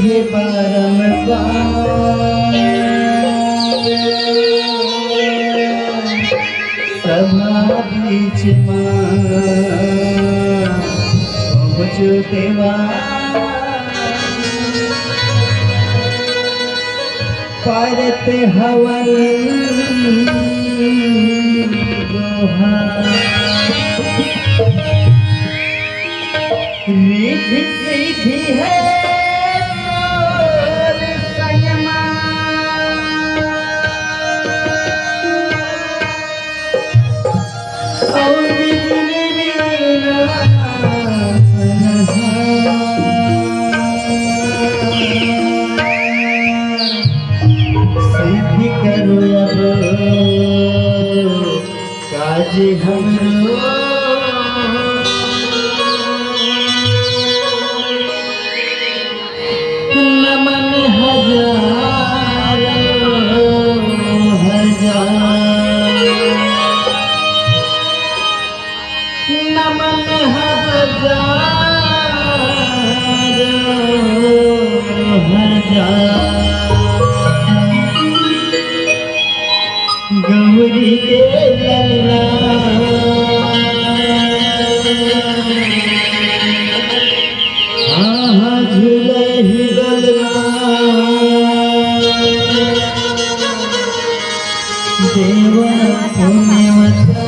है बारंबार सभा बीच पहुँचो देवा परत हवन रिद्धि सिद्धि है मोर संयमा और बिजली बिना नमन हजार गौरी के ललना हाँ झूले ही ललना देवा पुण्यवता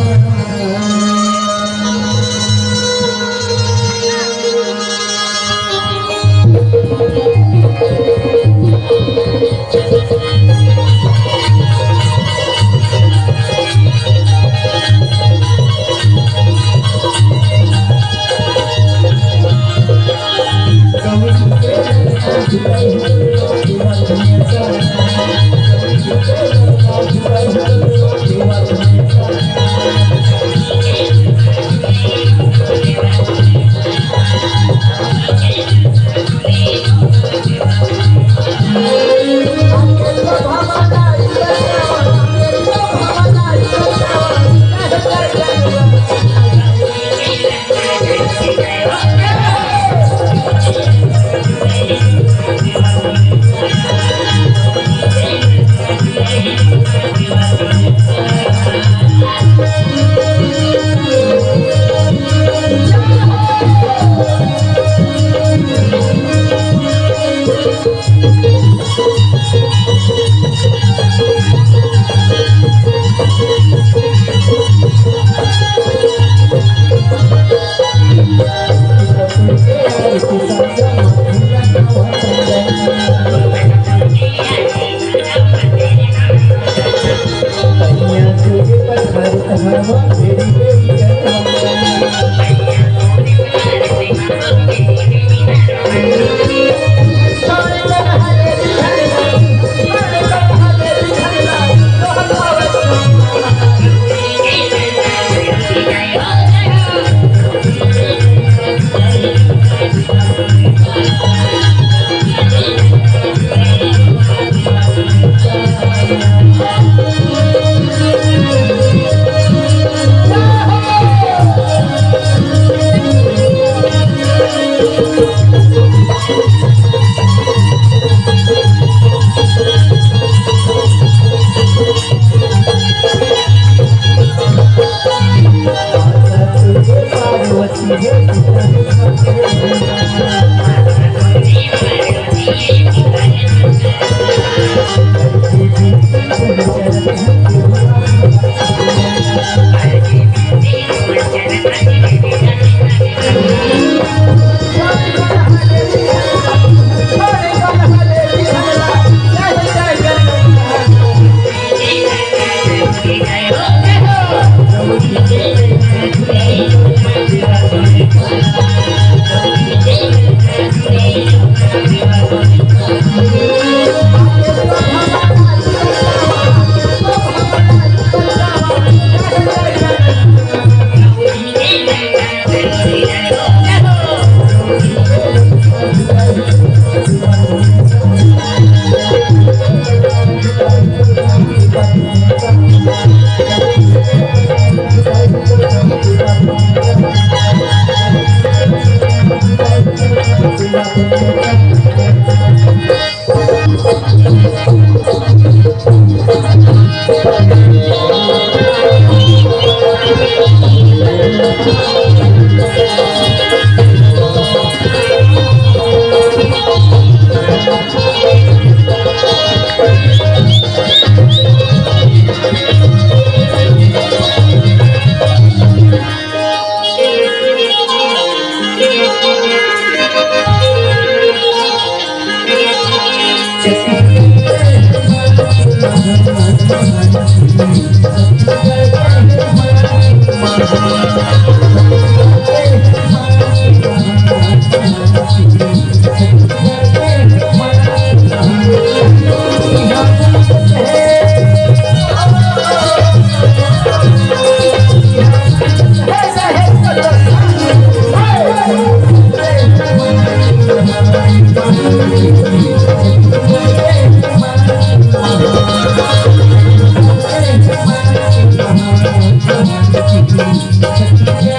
Thank you.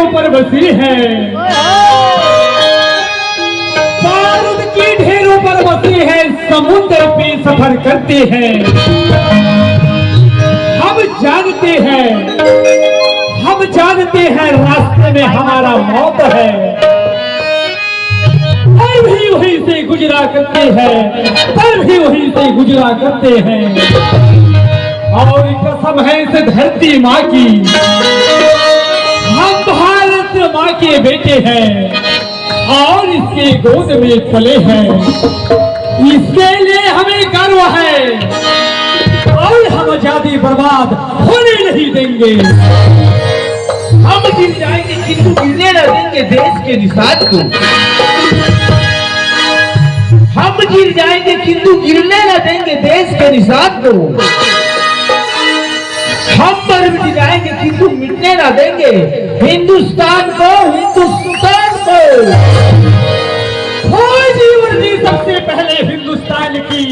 ढेरों पर बसी है, बारूद की ढेरों पर बसी है, समुद्र पे सफर करते हैं। हम जानते हैं रास्ते में हमारा मौत है, पर भी वहीं से गुजरा करते हैं, और कसम है इस धरती माँ की, हम भारत माँ के बेटे हैं और इसके गोद में पले हैं। इसके लिए हमें गर्व है और हम आजादी बर्बाद होने नहीं देंगे। हम गिर जाएंगे किंतु गिरने न देंगे देश के निषाद को। हम गिर जाएंगे किंतु गिरने न देंगे देश के निषाद को। हम मर मिट जाएंगे किंतु मिटने न देंगे हिंदुस्तान को। हो जीवन की सबसे पहले हिंदुस्तान की